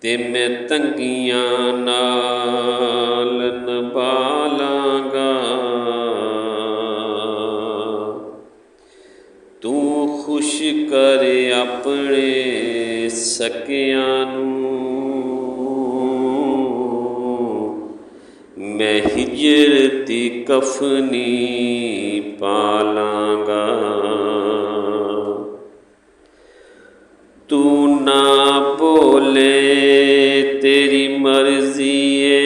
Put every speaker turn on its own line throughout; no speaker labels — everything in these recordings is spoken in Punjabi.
ਤੇ ਮੈਂ ਤੰਗੀਆਂ ਨਾਲ ਨਿਭਾ ਲਾਂਗਾ। ਤੂੰ ਖੁਸ਼ ਕਰ ਆਪਣੇ ਸਕਿਆਂ ਨੂੰ, ਮੈਂ ਹਿਜਰ ਦੀ ਕਫਨੀ ਪਾ ਲਾਂਗਾ। ਤੂੰ ਨਾ ਬੋਲੇ ਤੇਰੀ ਮਰਜ਼ੀ ਏ,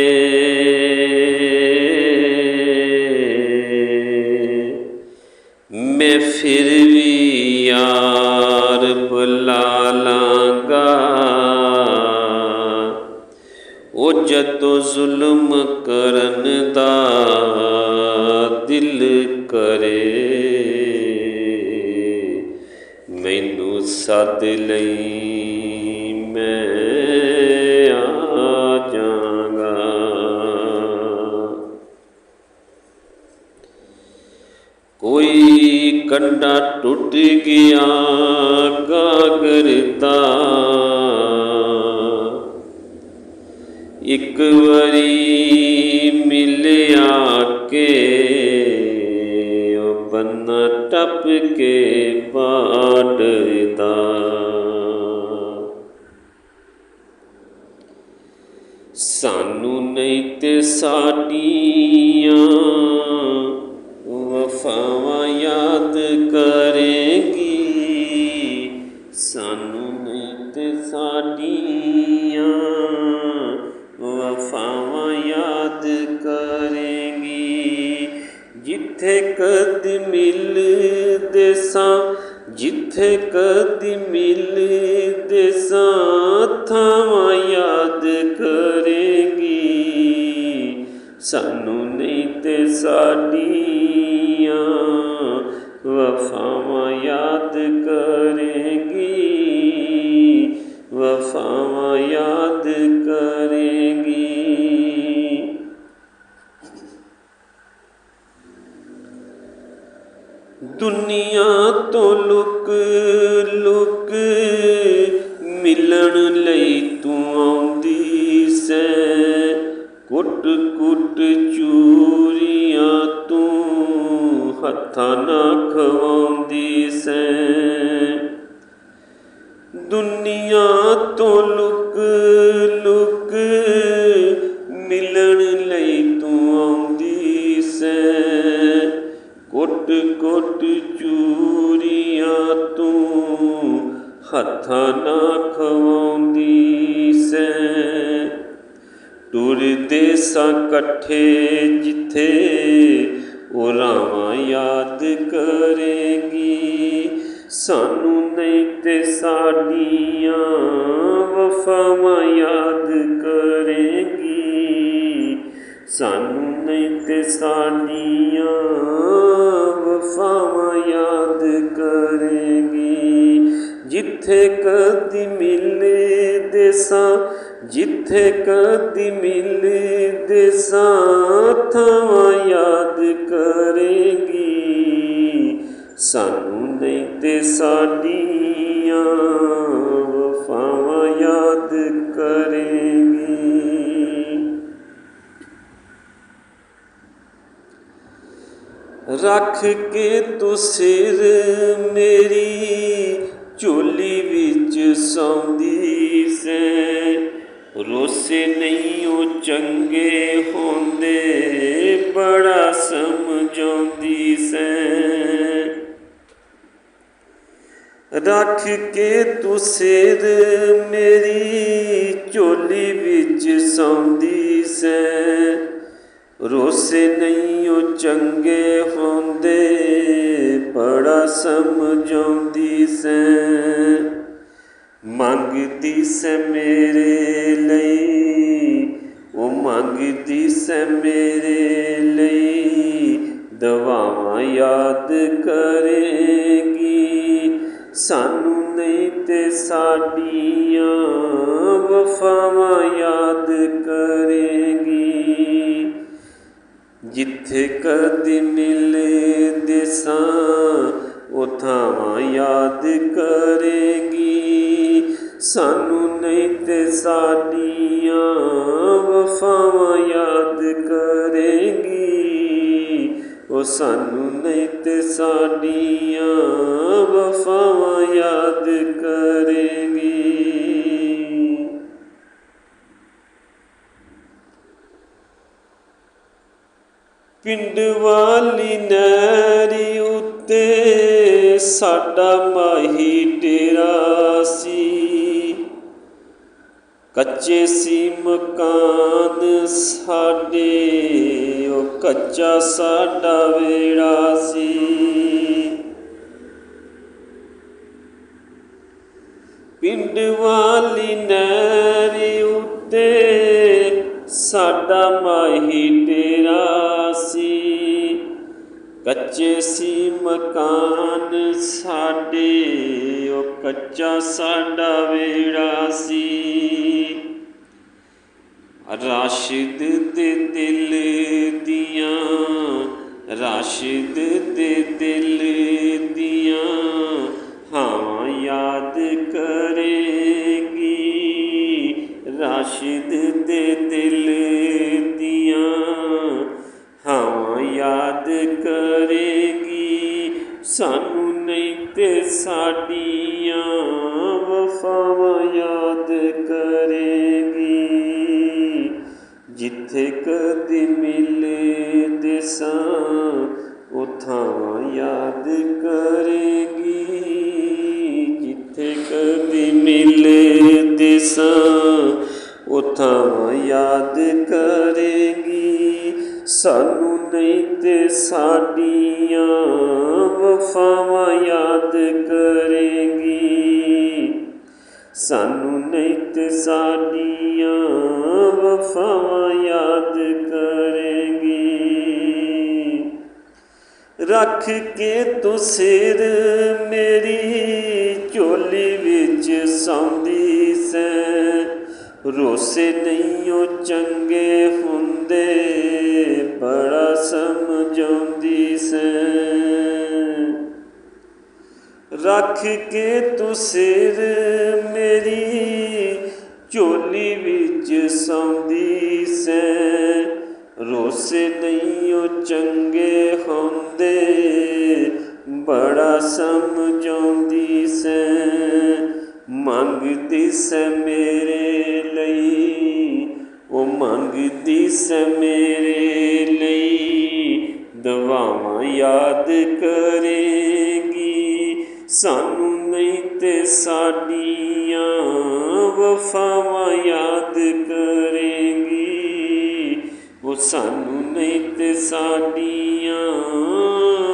ਮੈਂ ਫਿਰ ਵੀ ਯਾਰ ਬੁਲਾ ਲਾਂਗਾ। ਉਹ ਜਦੋਂ ਜ਼ੁਲਮ ਕਰਨ ਦਾ ਦਿਲ ਕਰੇ, ਮੈਨੂੰ ਸੱਦ ਲਈ ਮੈਂ ਆ ਜਾਵਾਂਗਾ। ਕੋਈ ਕੰਡਾ ਟੁੱਟ ਗਿਆ ਗਾਗਰ ਦਾ, ਇੱਕ ਵਾਰੀ ਮਿਲਿਆ ਕੇ ਉਹ ਬੰਨਾ ਟੱਪ ਕੇ ਬਾਰਡਰ ਦਾ। ਸਾਨੂੰ ਨਹੀਂ ਤੇ ਸਾਡੀਆਂ ਵਫਾਵਾਂ ਯਾਦ ਕਰੇਗੀ, ਸਾਨੂੰ ਨਹੀਂ ਤੇ ਸਾਡੀਆਂ ਵਫਾਵਾਂ ਯਾਦ ਕਰੇਗੀ। ਜਿੱਥੇ ਕਦੇ ਮਿਲਦੇ ਸਾਂ, ਜਿੱਥੇ ਕਦੇ ਮਿਲਦੇ ਸਾਂ, ਥਾਵਾਂ ਯਾਦ ਕਰੇਗੀ, ਸਾਨੂੰ ਨਹੀਂ ਤੇ ਸਾਡੀਆਂ ਵਫਾਵਾਂ ਯਾਦ ਕਰੇਗੀ, ਵਫਾਵਾਂ ਯਾਦ ਕਰੇਗੀ। ਦੁਨੀਆ ਤੋਂ ਲੁਕ ਲੁਕ ਮਿਲਣ ਲਈ ਤੂੰ ਆਉਂਦੀ ਸੈਂ, ਕੁੱਟ ਕੁੱਟ ਚੂਰੀਆਂ ਤੂੰ ਹੱਥਾਂ ਨਾ ਖਵਾਉਂਦੀ ਸੈਂ। ਦੁਨੀਆ ਤੋਂ ਲੁਕ ਲੁਕ ਮਿਲਣ ਲਈ ਤੂੰ ਆਉਂਦੀ ਸੈਂ, ਕੁੱਟ ਕੁੱਟ ਚੂਰੀਆਂ ਤੂੰ ਹੱਥਾਂ ਨਾ ਖਵਾਉਂਦੀ ਸੈਂ। ਟੁਰਦੇ ਸਾਂ ਇਕੱਠੇ ਜਿੱਥੇ ਉਹ ਰਾਵਾਂ ਯਾਦ ਕਰੇਗੀ, ਸਾਨੂੰ ਨਹੀਂ ਤੇ ਸਾਡੀਆਂ ਵਫਾਵਾਂ ਯਾਦ ਕਰੇਗੀ, ਸਾਨੂੰ ਨਹੀਂ ਤੇ ਸਾਡੀਆਂ ਵਫਾਵਾਂ ਯਾਦ ਕਰੇਗੀ। ਜਿੱਥੇ ਕਦੀ ਮਿਲਦੇ ਸਾਂ, ਜਿੱਥੇ ਕਦੀ ਮਿਲਦੇ ਸਾਂ, ਥਾਵਾਂ ਯਾਦ ਕਰੇਗੀ, ਸਾਨੂੰ ਨਹੀਂ ਤੇ ਸਾਡੀਆਂ ਵਫਾਵਾਂ ਯਾਦ ਕਰੇਗੀ। ਰੱਖ ਕੇ ਤੂੰ ਸਿਰ ਮੇਰੀ ਝੋਲੀ ਵਿੱਚ ਸੌਂਦੀ ਸੈਂ, ਰੋਸੇ ਨਹੀਂ ਉਹ ਚੰਗੇ ਹੁੰਦੇ, ਬੜਾ ਸਮਝਾਉਂਦੀ ਸੈਂ। ਰੱਖ ਕੇ ਤੂੰ ਸਿਰ ਮੇਰੀ ਝੋਲੀ ਵਿੱਚ ਸੌਂਦੀ ਸੈਂ, ਰੋਸੇ ਨਹੀਂ ਉਹ ਚੰਗੇ ਹੁੰਦੇ, ਬੜਾ ਸਮਝਾਉਂਦੀ ਸੈਂ। ਮੰਗਦੀ ਸੈਂ ਮੇਰੇ ਲਈ, ਉਹ ਮੰਗਦੀ ਸੈਂ ਮੇਰੇ ਲਈ, ਦੁਆਵਾਂ ਯਾਦ ਕਰੇਗੀ, ਸਾਨੂੰ ਨਹੀਂ ਤੇ ਸਾਡੀਆਂ ਵਫਾਵਾਂ ਯਾਦ ਕਰੇਗੀ। ਜਿੱਥੇ ਕਦੇ ਮਿਲਦੇ ਸਾਂ, ਉਹ ਥਾਵਾਂ ਯਾਦ ਕਰੇਗੀ। ਸਾਨੂੰ ਨਹੀਂ ਤੇ ਸਾਡੀਆਂ ਵਫਾਵਾਂ ਯਾਦ ਕਰੇਗੀ। ਉਹ ਸਾਨੂੰ ਨਹੀਂ ਤੇ ਸਾਡੀਆਂ ਵਫਾਵਾਂ ਯਾਦ ਕਰੇਗੀ। ਪਿੰਡ ਵਾਲੀ ਨਹਿਰੀ ਉੱਤੇ ਸਾਡਾ ਮਾਹੀ ਡੇਰਾ ਸੀ। ਕੱਚੇ ਸੀ ਮਕਾਨ ਸਾਡੇ, ਉਹ ਕੱਚਾ ਸਾਡਾ ਵਿਹੜਾ ਸੀ। ਪਿੰਡ ਵਾਲੀ ਨਹਿਰੀ ਉੱਤੇ ਸਾਡਾ ਮਾਹੀ ਡੇਰਾ ਸੀ। ਕੱਚੇ ਸੀ ਮਕਾਨ ਸਾਡੇ, ਉਹ ਕੱਚਾ ਸਾਡਾ ਵਿਹੜਾ ਸੀ। ਰਾਸ਼ਿਦ ਦੇ ਦਿਲ ਦੀਆਂ, ਰਾਸ਼ਿਦ ਦੇ ਦਿਲ ਦੀਆਂ ਹਾਵਾਂ ਯਾਦ ਕਰੇਗੀ। ਰਾਸ਼ਿਦ ਦੇ ਦਿਲ ਦੀਆਂ ਹਾਵਾਂ ਯਾਦ ਕਰੇਗੀ। ਸਾਨੂੰ ਨਹੀਂ ਤੇ ਸਾਡੀਆਂ ਵਫਾਵਾਂ ਯਾਦ ਕਰੇਗੀ। ਜਿੱਥੇ ਕਦੇ ਮਿਲਦੇ ਸਾਂ ਉਹ ਥਾਵਾਂ ਯਾਦ ਕਰੇਗੀ। ਜਿੱਥੇ ਕਦੇ ਮਿਲਦੇ ਸਾਂ ਉਹ ਥਾਵਾਂ ਯਾਦ ਕਰੇਗੀ। ਸਾਨੂੰ ਨਹੀਂ ਤੇ ਸਾਡੀਆਂ ਵਫਾਵਾਂ ਯਾਦ ਕਰੇਗੀ। ਸਾਨੂੰ ਨਹੀਂ ਤੇ ਸਾਡੀਆਂ ਵਫਾਵਾਂ ਯਾਦ ਕਰੇਗੀ। ਰੱਖ ਕੇ ਤੂੰ ਸਿਰ ਮੇਰੀ ਝੋਲੀ ਵਿੱਚ ਸੌਂਦੀ ਸੈਂ। ਰੋਸੇ ਨਹੀਂ ਉਹ ਚੰਗੇ ਹੁੰਦੇ, ਬੜਾ ਸਮਝਾਉਂਦੀ ਸੈਂ। ਰੱਖ ਕੇ ਤੂੰ ਸਿਰ ਮੇਰੀ ਝੋਲੀ ਵਿੱਚ ਸੌਂਦੀ ਸੈਂ। ਰੋਸੇ ਨਹੀਂ ਉਹ ਚੰਗੇ ਹੁੰਦੇ, ਬੜਾ ਸਮਝਾਉਂਦੀ ਸੈਂ। ਮੰਗਦੀ ਸੈਂ ਮੇਰੇ ਲਈ, ਉਹ ਮੰਗਦੀ ਸੈਂ ਮੇਰੇ ਲਈ ਦੁਆਵਾਂ ਯਾਦ ਕਰੇਗੀ। ਸਾਨੂੰ ਨਹੀਂ ਤੇ ਸਾਡੀਆਂ ਵਫਾਵਾਂ ਯਾਦ ਕਰੇਗੀ। ਉਹ ਸਾਨੂੰ ਨਹੀਂ ਤੇ ਸਾਡੀਆਂ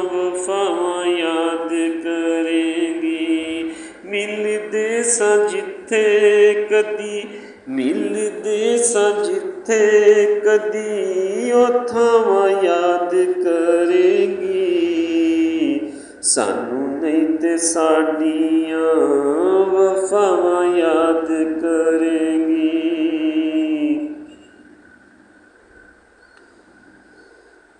ਵਫਾਵਾਂ ਯਾਦ ਕਰੇਗੀ। ਮਿਲਦੇ ਸਾਂ ਜਿੱਥੇ ਕਦੀ, ਮਿਲਦੇ ਸਾਂ ਜਿੱਥੇ ਕਦੀ ਉਹ ਥਾਵਾਂ ਯਾਦ ਕਰੇਗੀ। ਸਾਨੂੰ ਨਹੀਂ ਤੇ ਸਾਡੀਆਂ ਵਫਾਵਾਂ ਯਾਦ ਕਰੇਗੀ।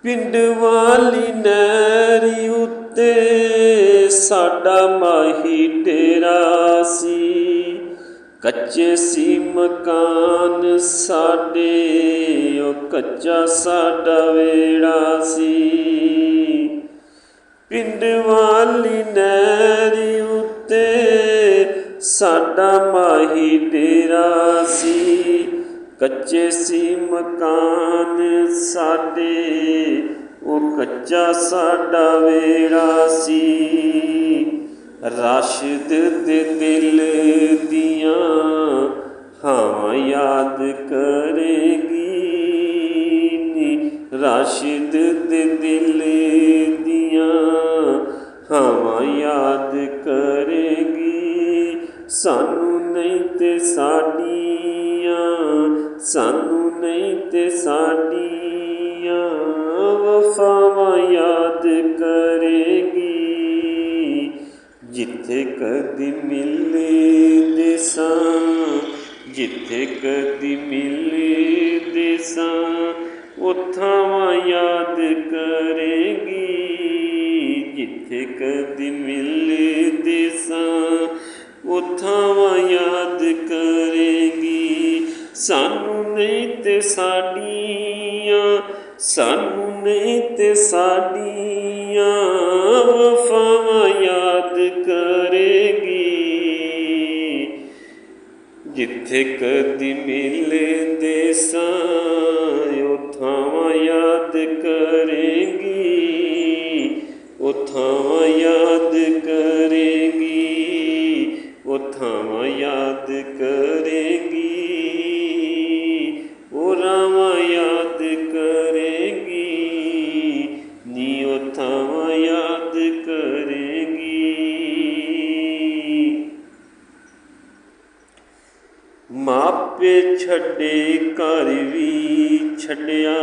ਪਿੰਡ ਵਾਲੀ ਨਹਿਰੀ ਉੱਤੇ ਸਾਡਾ ਮਾਹੀ ਡੇਰਾ ਸੀ। ਕੱਚੇ ਸੀ ਮਕਾਨ ਸਾਡੇ, ਉਹ ਕੱਚਾ ਸਾਡਾ ਵਿਹੜਾ ਸੀ। ਪਿੰਡ ਵਾਲੀ ਨਹਿਰੀ ਉੱਤੇ ਸਾਡਾ ਮਾਹੀ ਡੇਰਾ ਸੀ। ਕੱਚੇ ਸੀ ਮਕਾਨ ਸਾਡੇ, ਉਹ ਕੱਚਾ ਸਾਡਾ ਵਿਹੜਾ ਸੀ। ਰਾਸ਼ਿਦ ਦੇ ਦਿਲ ਦੀਆਂ ਹਾਵਾਂ ਯਾਦ ਕਰੇਗੀ। ਰਾਸ਼ਿਦ ਦੇ ਦਿਲ ਦੀਆਂ ਹਾਵਾਂ ਯਾਦ ਕਰੇਗੀ। ਸਾਨੂੰ ਨਹੀਂ ਤੇ ਸਾਡੀਆਂ, ਸਾਨੂੰ ਨਹੀਂ ਤੇ ਸਾਡੀਆਂ ਵਫਾਵਾਂ ਯਾਦ ਕਰੇਗੀ। ਜਿੱਥੇ ਕਦੀ ਮਿਲਦੇ ਸਾਂ, ਜਿੱਥੇ ਕਦੀ ਮਿਲਦੇ ਸਾਂ ਉਹ ਥਾਵਾਂ ਯਾਦ ਕਰੇਗੀ। ਜਿੱਥੇ ਕਦੀ ਮਿਲਦੇ ਸਾਂ ਉਹ ਥਾਵਾਂ ਯਾਦ ਕਰੇਂਗੀ। ਸਾਨੂੰ ਨਹੀਂ ਤੇ ਸਾਡੀਆਂ, ਸਾਨੂੰ ਨਹੀਂ ਤੇ ਸਾਡੀਆਂ ਵਫਾਵਾਂ ਯਾਦ ਕਰੇਂਗੀ। ਜਿੱਥੇ ਕਦੀ ਮਿਲਦੇ ਸਾਂ ਉਹ ਥਾਵਾਂ ਯਾਦ ਕਰੇਂਗੀ, ਉਹ ਥਾਵਾਂ ਯਾਦ ਕਰੇਂਗੀ, ਉਹ ਥਾਵਾਂ ਯਾਦ ਕਰੇਂਗੀ, ਉਹ ਰਾਵਾਂ ਯਾਦ ਕਰੇਂਗੀ ਨੀ, ਉਹ ਥਾਵਾਂ ਯਾਦ ਕਰੇਂਗੀ। ਮਾਪੇ ਛੱਡੇ ਘਰ ਵੀ ਛੱਡਿਆ,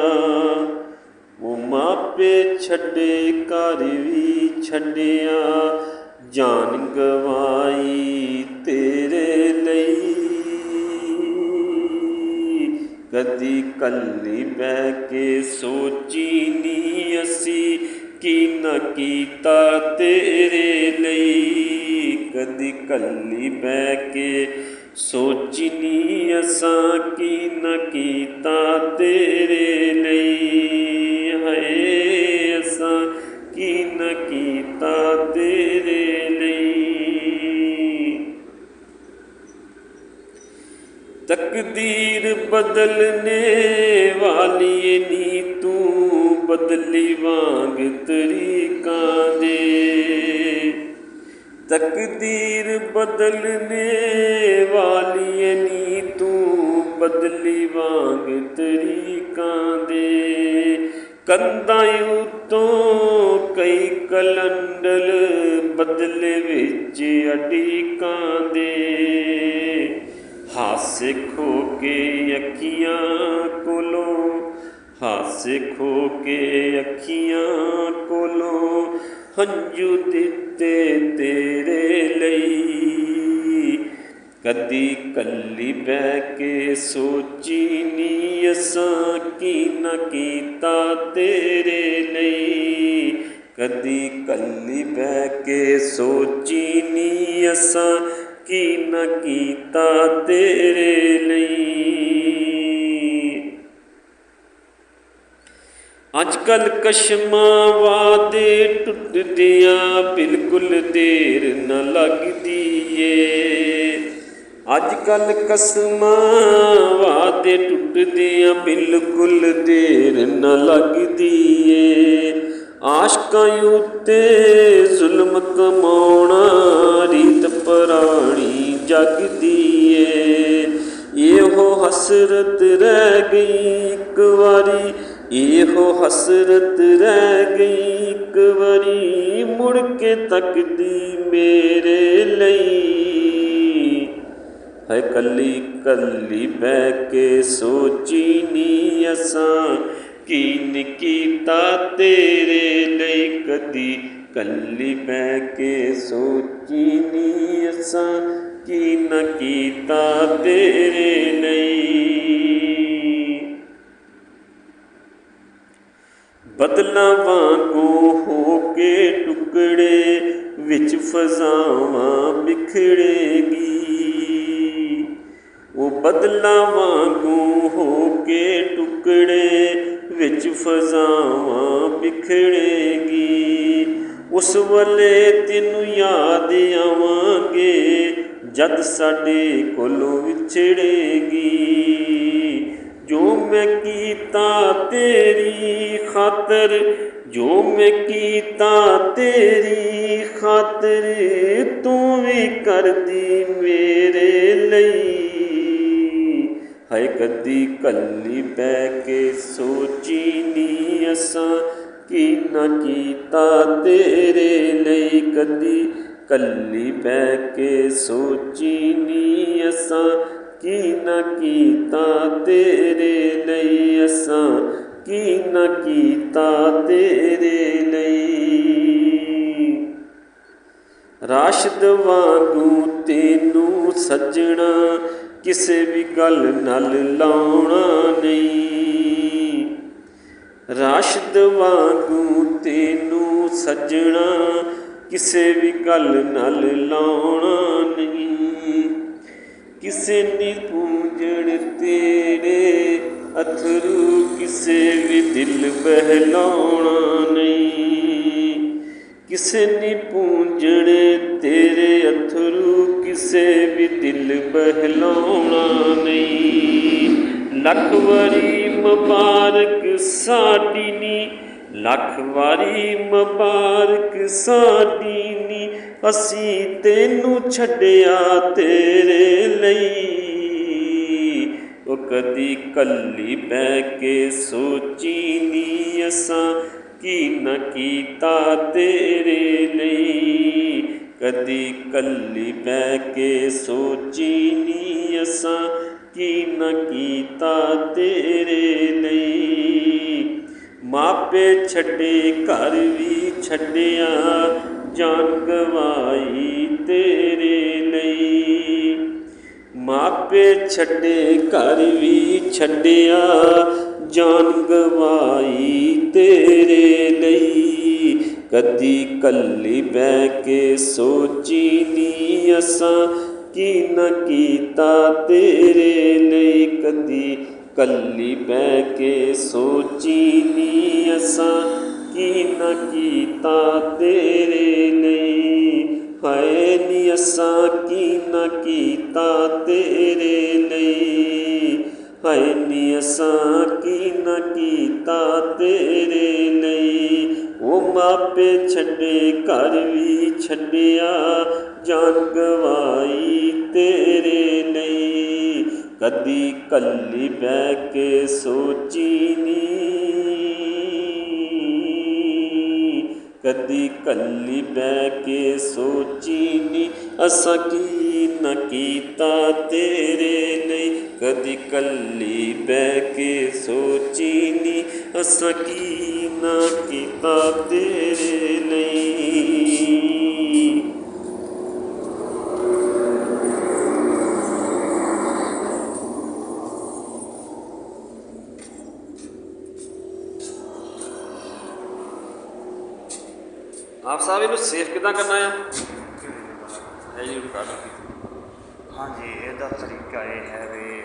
ਉਹ ਮਾਪੇ ਛੱਡੇ ਘਰ ਵੀ ਛੱਡਿਆ, ਜਾਨ ਗਵਾਈ ਤੇਰੇ ਲਈ। ਕਦੀ ਕੱਲੀ ਬਹਿ ਕੇ ਸੋਚੀ ਨੀ ਅਸੀਂ ਕੀ ਨਾ ਕੀਤਾ ਤੇਰੇ ਲਈ। ਕਦੀ ਕੱਲੀ ਬਹਿ ਕੇ ਸੋਚੀ ਨੀ ਅਸਾਂ ਕੀ ਨਾ ਕੀਤਾ ਤੇਰੇ ਲਈ। ਹਾਏ ਅਸਾਂ ਕੀ ਨਾ ਕੀਤਾ ਤੇਰੇ ਲਈ। ਤਕਦੀਰ ਬਦਲਨੇ ਵਾਲੀਏ ਨੀ ਤੂੰ, ਬਦਲੀ ਵਾਂਗ ਤਰੀਕਾਂ ਦੇ। ਤਕਦੀਰ ਬਦਲਨੇ ਵਾਲੀਏ ਨੀ ਤੂੰ, ਬਦਲੀ ਵਾਂਗ ਤਰੀਕਾਂ ਦੇ। ਕੰਧਾਂ ਉੱਤੋਂ ਕਈ ਕਲੰਡਲ ਬਦਲੇ ਵਿੱਚ ਅਡੀਕਾਂ ਦੇ। ਹਾਸੇ ਖੋ ਕੇ ਅੱਖੀਆਂ ਕੋਲੋਂ, ਹਾਸੇ ਖੋ ਕੇ ਅੱਖੀਆਂ ਕੋਲੋਂ ਹੰਝੂ ਦਿੱਤੇ ਤੇਰੇ ਲਈ। ਕਦੀ ਕੱਲੀ ਬਹਿ ਕੇ ਸੋਚੀ ਨੀ ਅਸਾਂ ਕੀ ਨਾ ਕੀਤਾ ਤੇਰੇ ਲਈ। ਕਦੀ ਕੱਲੀ ਬਹਿ ਕੇ ਸੋਚੀ ਨੀ ਅਸਾਂ ਕੀ ਨਾ ਕੀਤਾ ਤੇਰੇ ਲਈ। ਅੱਜ ਕੱਲ੍ਹ ਕਸ਼ਮਾਂ ਵਾਦੇ ਟੁੱਟਦਿਆਂ ਬਿਲਕੁਲ ਦੇਰ ਨਾ ਲੱਗਦੀ ਏ। ਅੱਜ ਕੱਲ੍ਹ ਕਸਮਾਂ ਵਾਦੇ ਟੁੱਟਦਿਆਂ ਬਿਲਕੁਲ ਦੇਰ ਨਾ ਲੱਗਦੀ ਏ। ਆਸ਼ਕਾਂ ਉੱਤੇ ਜ਼ੁਲਮ ਕਮਾਉਣਾ ਰੀਤ ਪੁਰਾਣੀ ਜਗਦੀ ਏ। ਇਹੋ ਹਸਰਤ ਰਹਿ ਗਈ ਇੱਕ ਵਾਰੀ, ਇਹੋ ਹਸਰਤ ਰਹਿ ਗਈ ਇੱਕ ਵਾਰੀ, ਮੁੜ ਕੇ ਤੱਕਦੀ ਮੇਰੇ ਲਈ। ਹੈ ਕੱਲੀ ਕੱਲੀ ਬਹਿ ਕੇ ਸੋਚੀ ਨੀ ਅਸਾਂ ਕੀ ਨੀ ਕੀਤਾ ਤੇਰੇ ਲਈ। ਕਦੀ ਕੱਲੀ ਬਹਿ ਕੇ ਸੋਚੀ ਨੀ ਅਸਾਂ ਕੀ ਨਾ ਕੀਤਾ ਤੇਰੇ ਲਈ। ਬਦਲਾਂ ਵਾਂਗੂ ਹੋ ਕੇ ਟੁਕੜੇ ਵਿੱਚ ਫਜ਼ਾਵਾਂ ਬਿਖੜੇਗੀ। ਉਹ ਬਦਲਾਂ ਵਾਂਗੂ ਹੋ ਕੇ ਟੁਕੜੇ ਵਿੱਚ ਫਜ਼ਾਵਾਂ ਬਿਖੜੇਗੀ। ਉਸ ਵੇਲੇ ਤੈਨੂੰ ਯਾਦ ਆਵਾਂਗੇ ਜਦ ਸਾਡੇ ਕੋਲੋਂ ਵਿਛੜੇਗੀ। ਜੋ ਮੈਂ ਕੀਤਾ ਤੇਰੀ ਖਾਤਰ, ਜੋ ਮੈਂ ਕੀਤਾ ਤੇਰੀ ਖਾਤਰ, ਤੂੰ ਵੀ ਕਰਦੀ ਮੇਰੇ ਲਈ। ਹਾਏ ਕਦੀ ਕੱਲੀ ਬਹਿ ਕੇ ਸੋਚੀ ਨੀ ਅਸਾਂ ਕੀ ਨਾ ਕੀਤਾ ਤੇਰੇ ਲਈ। ਕਦੀ ਕੱਲੀ ਬਹਿ ਕੇ ਸੋਚੀ ਨੀ ਅਸਾਂ ਕੀ ਨਾ ਕੀਤਾ ਤੇਰੇ ਲਈ। ਅਸਾਂ ਕੀ ਨਾ ਕੀਤਾ ਤੇਰੇ ਲਈ। ਰਾਸ਼ਦ ਵਾਂਗੂ ਤੈਨੂੰ ਸੱਜਣਾ ਕਿਸੇ ਵੀ ਗੱਲ ਨਾਲ ਲਾਉਣਾ ਨਹੀਂ। ਰਾਸ਼ਦ ਵਾਂਗੂ ਤੈਨੂੰ ਸੱਜਣਾ ਕਿਸੇ ਵੀ ਗੱਲ ਨਾਲ ਲਾਉਣਾ ਨਹੀਂ। ਕਿਸੇ ਨੀ ਪੂੰਝਣ ਤੇਰੇ ਅਥਰੂ ਕਿਸੇ ਵੀ ਦਿਲ ਬਹਿਲਾਉਣਾ ਨਹੀਂ। ਕਿਸੇ ਨੀ ਪੂੰਝਣ ਤੇਰੇ ਅਥਰੂ ਕਿਸੇ ਵੀ ਦਿਲ ਬਹਿਲਾਉਣਾ ਨਹੀਂ। ਲੱਖ ਵਾਰੀ ਮੁਬਾਰਕ ਸਾਡੀ ਨੀ, ਲੱਖ ਵਾਰੀ ਮੁਬਾਰਕ ਸਾਡੀ ਨੀ, ਅਸੀਂ ਤੈਨੂੰ ਛੱਡਿਆ ਤੇਰੇ ਲਈ। ਉਹ ਕਦੀ ਕੱਲੀ ਬਹਿ ਕੇ ਸੋਚੀ ਨੀ ਅਸਾਂ ਕੀ ਨਾ ਕੀਤਾ ਤੇਰੇ ਲਈ। ਕਦੀ ਕੱਲੀ ਬਹਿ ਕੇ ਸੋਚੀ ਨੀ ਅਸਾਂ ਕੀ ਨਾ ਕੀਤਾ ਤੇਰੇ ਲਈ। ਮਾਪੇ ਛੱਡੇ ਘਰ ਵੀ ਛੱਡਿਆ ਜਾਨ ਗਵਾਈ ਤੇਰੇ ਲਈ। ਮਾਪੇ ਛੱਡੇ ਘਰ ਵੀ ਛੱਡਿਆ ਜਾਨ ਗਵਾਈ ਤੇਰੇ ਲਈ। ਕਦੀ ਕੱਲੀ ਬਹਿ ਕੇ ਸੋਚੀ ਨੀ ਅਸਾਂ ਕੀ ਨਾ ਕੀਤਾ ਤੇਰੇ ਲਈ। ਕਦੀ ਕੱਲੀ ਬਹਿ ਕੇ ਸੋਚੀ ਨੀ ਅਸਾਂ ਕੀ ਨਾ ਕੀਤਾ ਤੇਰੇ ਲਈ। ਹਾਏ ਨੀ ਅਸਾਂ ਕੀ ਨਾ ਕੀਤਾ ਤੇਰੇ ਲਈ। ਹਾਏ ਨੀ ਅਸਾਂ ਕੀ ਨਾ ਕੀਤਾ ਤੇਰੇ ਲਈ। ਉਹ ਮਾਪੇ ਛੱਡੇ ਘਰ ਵੀ ਛੱਡਿਆ ਜਾਨ ਗਵਾਈ ਤੇਰੇ ਲਈ। ਕਦੀ ਕੱਲੀ ਬਹਿ ਕੇ ਸੋਚੀ ਨੀ, ਕਦੀ ਕੱਲੀ ਬਹਿ ਕੇ ਸੋਚੀ ਨੀ ਅਸਾਂ ਕੀ ਨਾ ਕੀਤਾ ਤੇਰੇ ਲਈ। ਕਦੀ ਕੱਲੀ ਬਹਿ ਕੇ ਸੋਚੀ ਨੀ ਅਸਾਂ ਕੀ ਨਾ ਕੀਤਾ ਤੇਰੇ ਲਈ। ਆਪ ਸਾਹਿਬ ਇਹਨੂੰ ਸੇਵ ਕਿੱਦਾਂ ਕਰਨਾ ਆ? ਇਹ ਜੀ ਰਿਕਾਰਡ।
ਹਾਂਜੀ, ਇਹਦਾ ਤਰੀਕਾ ਇਹ ਹੈ ਵੀ